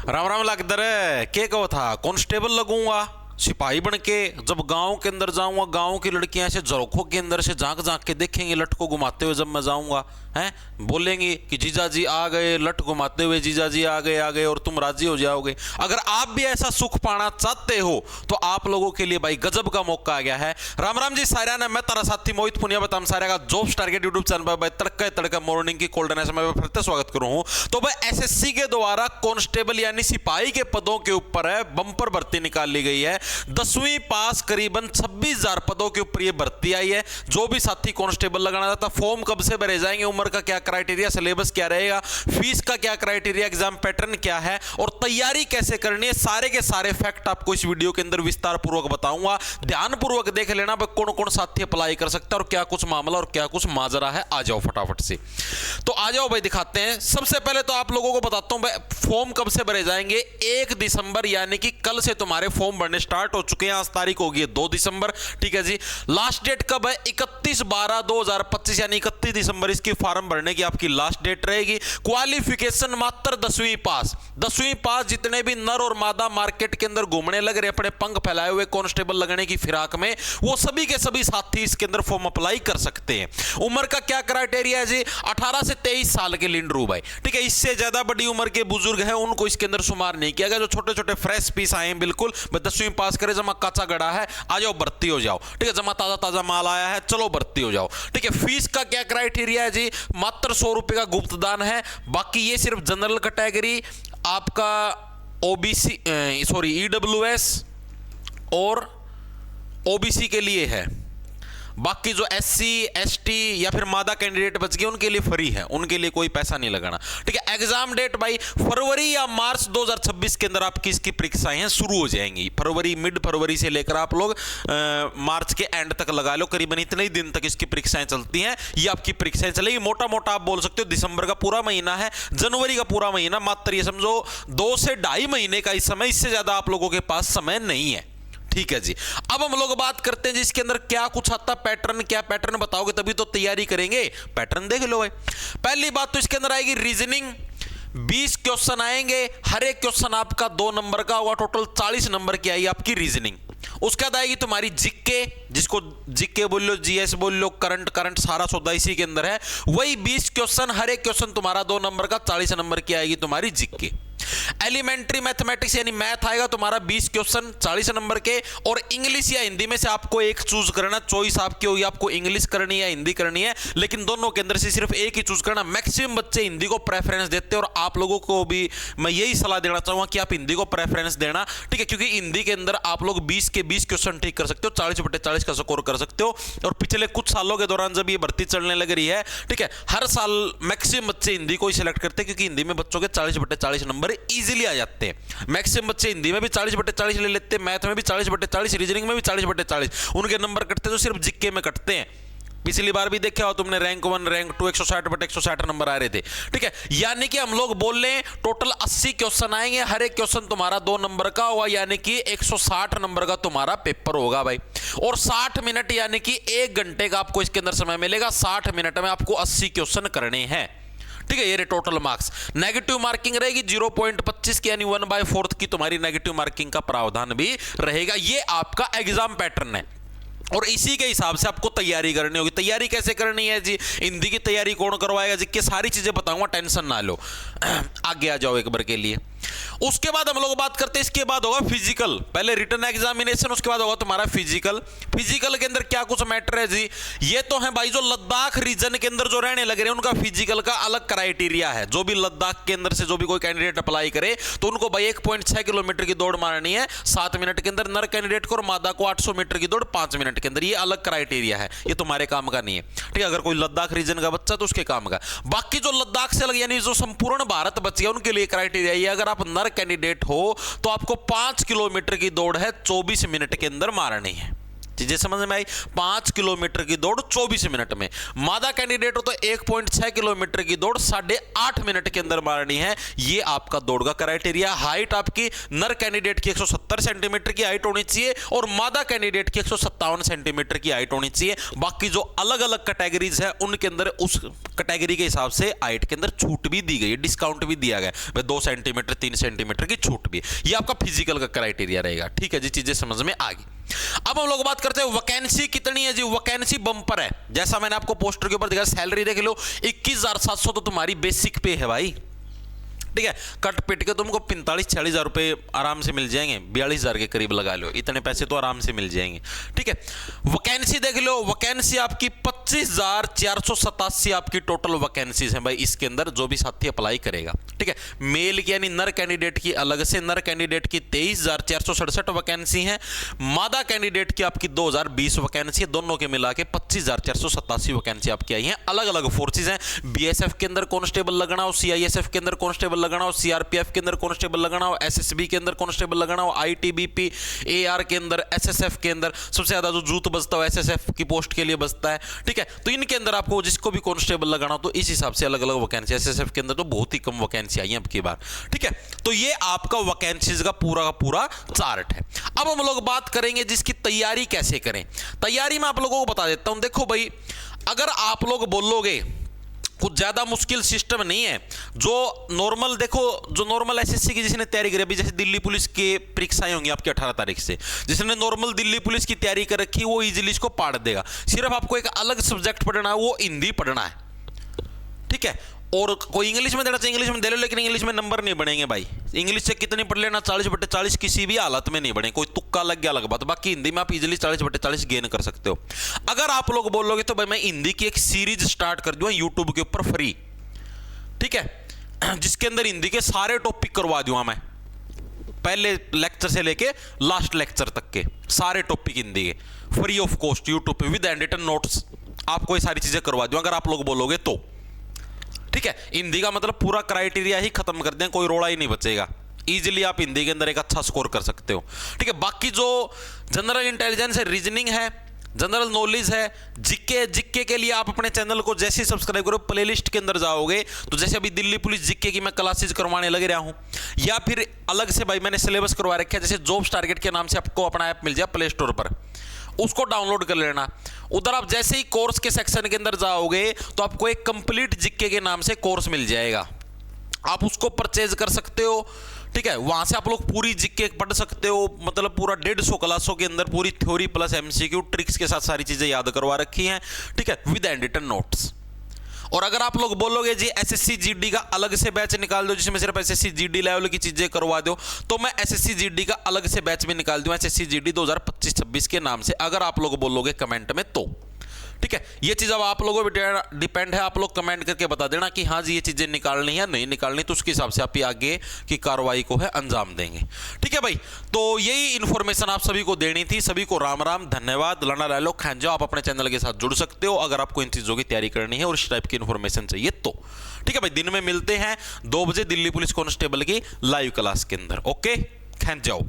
राम राम लागदर के कहो था कांस्टेबल लगूंगा सिपाही बन के। जब गांव के अंदर जाऊंगा गांव की लड़कियां ऐसे झरोखों के अंदर से झांक झांक के देखेंगे लट को घुमाते हुए। जब मैं जाऊंगा हैं बोलेंगे कि जीजा जी आ गए, लट घुमाते हुए जीजा जी आ गए और तुम राजी हो जाओगे। अगर आप भी ऐसा सुख पाना चाहते हो तो आप लोगों के लिए भाई गजब का मौका आ गया है। राम राम जी सारा ने, मैं तारा साथी मोहित पुनिया बताम सारे का जॉब्स टारगेट यूट्यूब चैनल पर भाई तड़के तड़के मॉर्निंग की कोल्डन ऐसे मैं फिर से स्वागत करूं हूं। तो भाई एसएससी के द्वारा कांस्टेबल यानी सिपाही के पदों के ऊपर है बंपर भर्ती निकाल ली गई है। 10वीं पास करीबन 26,000 पदों के ऊपर यह भर्ती आई है। जो भी साथी कांस्टेबल लगाना चाहता, फॉर्म कब से भरे जाएंगे, उम्र का क्या क्राइटेरिया, सिलेबस क्या रहेगा, फीस का क्या क्राइटेरिया, एग्जाम पैटर्न क्या है और तैयारी कैसे करनी है, सारे के सारे फैक्ट आपको इस वीडियो के अंदर विस्तार पूर्वक बताऊंगा। ध्यानपूर्वक देख लेना कौन कौन साथी अप्लाई कर सकता है और क्या कुछ मामला और क्या कुछ माजरा है। आ जाओ फटाफट से, तो आ जाओ भाई दिखाते हैं। सबसे पहले तो आप लोगों को बताता हूं भाई फॉर्म कब से भरे जाएंगे। 1 दिसंबर यानी कि कल से तुम्हारे फॉर्म भरने स्टार्ट हो चुके हैं। आज तारीख होगी 2 दिसंबर, ठीक है जी। लास्ट डेट कब है? 31/12/2025 यानी 31 दिसंबर इसकी फॉर्म भरने की आपकी लास्ट डेट रहेगी। क्वालिफिकेशन मात्र 10वीं पास। 10वीं पास जितने भी नर और मादा मार्केट के अंदर घूमने लग रहे अपने पंख फैलाए हुए कांस्टेबल लगने की फिराक में, वो सभी के सभी साथी इसके अंदर फॉर्म अप्लाई कर सकते हैं। उम्र का क्या क्राइटेरिया है जी? 18 से 23 साल के लिंडरू भाई, ठीक है। इससे ज्यादा बड़ी उम्र के बुजुर्ग हैं उनको इसके अंदर शुमार नहीं किया गया। जो छोटे छोटे फ्रेश पीस आए हैं बिल्कुल 10वीं पास करे, जमा काचा गड़ा है, आ जाओ भर्ती हो जाओ, ठीक है। जमा ताजा ताजा माल आया है, चलो भर्ती हो जाओ, ठीक है। फीस का क्या क्राइटेरिया है जी? मात्र 100 रुपए का गुप्त दान है। बाकी ये सिर्फ जनरल कैटेगरी आपका ओबीसी ईडब्ल्यूएस और ओबीसी के लिए है। बाकी जो एससी एसटी या फिर मादा कैंडिडेट बच गए उनके लिए फ्री है, उनके लिए कोई पैसा नहीं लगाना, ठीक है। एग्जाम डेट भाई फरवरी या मार्च 2026 के अंदर आपकी इसकी परीक्षाएं हैं शुरू हो जाएंगी। फरवरी, मिड फरवरी से लेकर आप लोग मार्च के एंड तक लगा लो, करीबन इतने ही दिन तक इसकी परीक्षाएं चलती हैं। ये आपकी परीक्षाएं चलेगी। मोटा मोटा आप बोल सकते हो दिसंबर का पूरा महीना है, जनवरी का पूरा महीना, मात्र ये समझो 2 से 2.5 महीने का इस समय, इससे ज्यादा आप लोगों के पास समय नहीं है, ठीक है जी। अब हम लोग बात करते हैं जिसके अंदर क्या कुछ आता, पैटर्न, क्या पैटर्न बताओगे तभी तो तैयारी करेंगे। पैटर्न देख लो भाई। पहली बात तो इसके अंदर आएगी रीजनिंग। 20 क्वेश्चन आएंगे, हर एक क्वेश्चन आपका 2 नंबर का होगा, टोटल 40 नंबर की आई आपकी रीजनिंग। उसके बाद आएगी तुम्हारी जीके, जिसको जीके बोल लो, जीएस बोल लो, करंट सारा सौदा इसी के अंदर है। वही 20 क्वेश्चन, हर एक क्वेश्चन तुम्हारा 2 नंबर का, 40 नंबर की आएगी तुम्हारी जीके। एलिमेंट्री मैथमेटिक्स यानी मैथ आएगा तुम्हारा 20 क्वेश्चन 40 नंबर के। और इंग्लिश या हिंदी में से आपको एक चूज करना, चॉइस आपकी होगी, आपको इंग्लिश करनी है या हिंदी करनी है, लेकिन दोनों के अंदर से सिर्फ एक ही चूज करना। मैक्सिमम बच्चे हिंदी को प्रेफरेंस देते हैं और आप लोगों को भी मैं यही सलाह देना चाहूंगा कि आप हिंदी को प्रेफरेंस देना, ठीक है। क्योंकि हिंदी के अंदर आप लोग 20 के 20 क्वेश्चन ठीक कर सकते हो, 40/40 का स्कोर कर सकते हो। और पिछले कुछ सालों के दौरान जब ये भर्ती चलने लग रही है, ठीक है, हर साल मैक्सिमम बच्चे हिंदी को ही सिलेक्ट करते हैं क्योंकि हिंदी में बच्चों के 40/40 नंबर इजीली आ जाते हैं। मैक्सिमम बच्चे हिंदी में भी 40/40 ले लेते हैं, मैथ में भी 40/40, रीजनिंग में भी 40/40। उनके नंबर कटते तो सिर्फ जीके में कटते हैं। पिछली बार भी देखा हो तुमने, रैंक 1 रैंक 2 160/160 नंबर आ रहे थे, ठीक है। यानी कि हम लोग बोल लें टोटल 80 क्वेश्चन आएंगे, हर एक क्वेश्चन तुम्हारा 2 नंबर का होगा, यानी कि 160 नंबर का तुम्हारा पेपर होगा भाई। और 60 मिनट यानी कि 1 घंटे का आपको इसके अंदर समय मिलेगा। 60 मिनट में आपको 80 क्वेश्चन करने हैं, ठीक है। ये रे टोटल मार्क्स। नेगेटिव मार्किंग रहेगी 0.25 की, यानी 1/4 की तुम्हारी नेगेटिव मार्किंग का प्रावधान भी रहेगा। ये आपका एग्जाम पैटर्न है और इसी के हिसाब से आपको तैयारी करनी होगी। तैयारी कैसे करनी है जी? हिंदी की तैयारी कौन करवाएगा जी? के सारी चीजें बताऊंगा, टेंशन ना लो। आगे आ जाओ एक बार के लिए। उसके बाद हम लोग बात करते हैं, इसके बाद होगा फिजिकल। पहले रिटन एग्जामिनेशन, उसके बाद होगा तुम्हारा फिजिकल। फिजिकल के अंदर क्या कुछ मैटर है जी? ये तो है भाई जो लद्दाख रीजन के अंदर जो रहने लग रहे हैं उनका फिजिकल का अलग क्राइटेरिया है। जो भी लद्दाख के अंदर से जो भी कोई कैंडिडेट अप्लाई करे तो उनको भाई 1.6 किलोमीटर की दौड़ मारनी है 7 मिनट के अंदर, नर कैंडिडेट को, और मादा को 800 मीटर की दौड़ 5 मिनट के अंदर। ये अलग क्राइटेरिया है, ये तुम्हारे काम का नहीं है, ठीक है। अगर कोई लद्दाख रीजन का बच्चा तो उसके काम का। बाकी जो लद्दाख से अलग यानी जो संपूर्ण भारत बच गया उनके लिए क्राइटेरिया ये, अगर आप नर कैंडिडेट हो तो आपको 5 किलोमीटर की दौड़ है 24 मिनट के अंदर मारनी है, चीजें समझ में आई। 5 किलोमीटर की दौड़ 24 मिनट में, मादा कैंडिडेट हो तो 1.6 किलोमीटर की दौड़ 8.5 मिनट के अंदर मारनी है। ये आपका दौड़ का क्राइटेरिया। हाइट आपकी नर कैंडिडेट की 170 सेंटीमीटर की हाइट होनी चाहिए और मादा कैंडिडेट की 157 सेंटीमीटर की हाइट होनी चाहिए। बाकी जो अलग अलग कैटेगरीज है उनके अंदर उस कैटेगरी के हिसाब से हाइट के अंदर छूट भी दी गई, डिस्काउंट भी दिया गया, 2 सेंटीमीटर 3 सेंटीमीटर की छूट भी। ये आपका फिजिकल का क्राइटेरिया रहेगा। ठीक है जी, चीजें समझ में आ गई। अब हम लोग बात करते हैं वैकेंसी कितनी है जी। वैकेंसी बम्पर है, जैसा मैंने आपको पोस्टर के ऊपर दिखाया। सैलरी देख लो 21,700 तो तुम्हारी बेसिक पे है भाई। ठीक है, कट पिट के तुमको 45-46 हजार रुपए आराम से मिल जाएंगे, 42,000 के करीब लगा लो, इतने पैसे तो आराम से मिल जाएंगे। ठीक है, वैकेंसी देख लो, वैकेंसी आपकी 25,487 आपकी टोटल वैकेंसीज हैं भाई इसके अंदर, जो भी साथी अप्लाई करेगा। ठीक है, मेल की यानी नर कैंडिडेट की अलग से, नर कैंडिडेट की 23,467 वैकेंसी है, मादा कैंडिडेट की आपकी 2020 वैकेंसी है, दोनों के मिला के 25,487 वैकेंसी आपकी आई है। अलग अलग फोर्सेज हैं, बीएसएफ के अंदर कांस्टेबल लगना हो, सीआईएसएफ के अंदर कांस्टेबल लगना हो, सीआरपीएफ के अंदर कांस्टेबल लगना हो, एसएसबी के अंदर कांस्टेबल लगना हो, आईटीबीपी, एआर के अंदर, एसएसएफ के अंदर सबसे ज्यादा जो जूत बजता हो एसएसएफ की पोस्ट के लिए बजता है। ठीक है, तो इनके अंदर आपको जिसको भी कांस्टेबल लगाना हो तो इस हिसाब से अलग अलग वैकेंसी। एसएसएफ के अंदर तो बहुत ही कम वैकेंसी आई है अब की बार। ठीक है, तो ये आपका वैकेंसीज का पूरा चार्ट है। अब हम लोग बात करेंगे जिसकी तैयारी कैसे करें। तैयारी में आप लोगों को बता देता हूं। देखो भाई, अगर आप लोग बोलोगे कुछ ज्यादा मुश्किल सिस्टम नहीं है, जो नॉर्मल देखो, जो नॉर्मल एसएससी की जिसने तैयारी करी, अभी जैसे दिल्ली पुलिस के परीक्षाएं होंगी आपकी 18 तारीख से, जिसने नॉर्मल दिल्ली पुलिस की तैयारी कर रखी वो इजीली इसको पाड़ देगा। सिर्फ आपको एक अलग सब्जेक्ट पढ़ना है, वो हिंदी पढ़ना है। ठीक है, और कोई इंग्लिश में देना चाहिए इंग्लिश में दे लो, लेकिन इंग्लिश में नंबर नहीं बढ़ेंगे भाई। इंग्लिश से कितनी पढ़ लेना, 40/40 किसी भी हालत में नहीं बढ़े, कोई तुक्का लग गया अलग बात, बाकी हिंदी में आप इजीली 40/40 गेन कर सकते हो। अगर आप लोग बोलोगे तो भाई मैं हिंदी की एक सीरीज स्टार्ट कर दूंगा यूट्यूब के ऊपर फ्री। ठीक है, जिसके अंदर हिंदी के सारे टॉपिक करवा दूंगा मैं, पहले लेक्चर से लेके लास्ट लेक्चर तक के सारे टॉपिक हिंदी के फ्री ऑफ कॉस्ट यूट्यूब पे विद हैंड रिटन नोट्स आपको ये सारी चीजें करवा दूंगा अगर आप लोग बोलोगे तो। ठीक है, हिंदी का मतलब पूरा क्राइटेरिया ही खत्म कर दें, कोई रोड़ा ही नहीं बचेगा, इजीली आप हिंदी के अंदर एक अच्छा स्कोर कर सकते हो। ठीक है, बाकी जो जनरल इंटेलिजेंस है, रीजनिंग है, जनरल नॉलेज है, जीके के लिए आप अपने चैनल को जैसे ही सब्सक्राइब करो, प्लेलिस्ट के अंदर जाओगे तो जैसे अभी दिल्ली पुलिस जीके की मैं क्लासेज करवाने लग रहा हूं, या फिर अलग से भाई मैंने सिलेबस करवा रखा है, जैसे जॉब्स टारगेट के नाम से आपको अपना ऐप मिल जाए प्ले स्टोर पर, उसको डाउनलोड कर लेना। उधर आप जैसे ही कोर्स के सेक्शन के अंदर जाओगे तो आपको एक कंप्लीट जीके के नाम से कोर्स मिल जाएगा, आप उसको परचेज कर सकते हो। ठीक है, वहां से आप लोग पूरी जीके पढ़ सकते हो, मतलब पूरा 150 क्लासों के अंदर पूरी थ्योरी प्लस एमसीक्यू ट्रिक्स के साथ सारी चीजें याद करवा रखी हैं। ठीक है, विद हैंड रिटन नोट्स। और अगर आप लोग बोलोगे जी एसएससी जीडी का अलग से बैच निकाल दो जिसमें सिर्फ एसएससी जीडी लेवल की चीजें करवा दो, तो मैं एसएससी जीडी का अलग से बैच भी निकाल दूं, एसएससी जीडी 2025-26 के नाम से, अगर आप लोग बोलोगे कमेंट में तो। ठीक है, ये चीज अब आप लोगों पर डिपेंड है, आप लोग कमेंट करके बता देना कि हाँ जी ये चीजें निकालनी है नहीं निकालनी, तो उसके हिसाब से आप आगे की कार्रवाई को है अंजाम देंगे। ठीक है भाई, तो यही इंफॉर्मेशन आप सभी को देनी थी। सभी को राम राम, धन्यवाद, लड़ा ला लो खान जाओ। आप अपने चैनल के साथ जुड़ सकते हो अगर आपको इन चीजों की तैयारी करनी है और इस टाइप की इंफॉर्मेशन चाहिए तो। ठीक है भाई, दिन में मिलते हैं 2 बजे दिल्ली पुलिस कांस्टेबल की लाइव क्लास के अंदर। ओके, खान जाओ।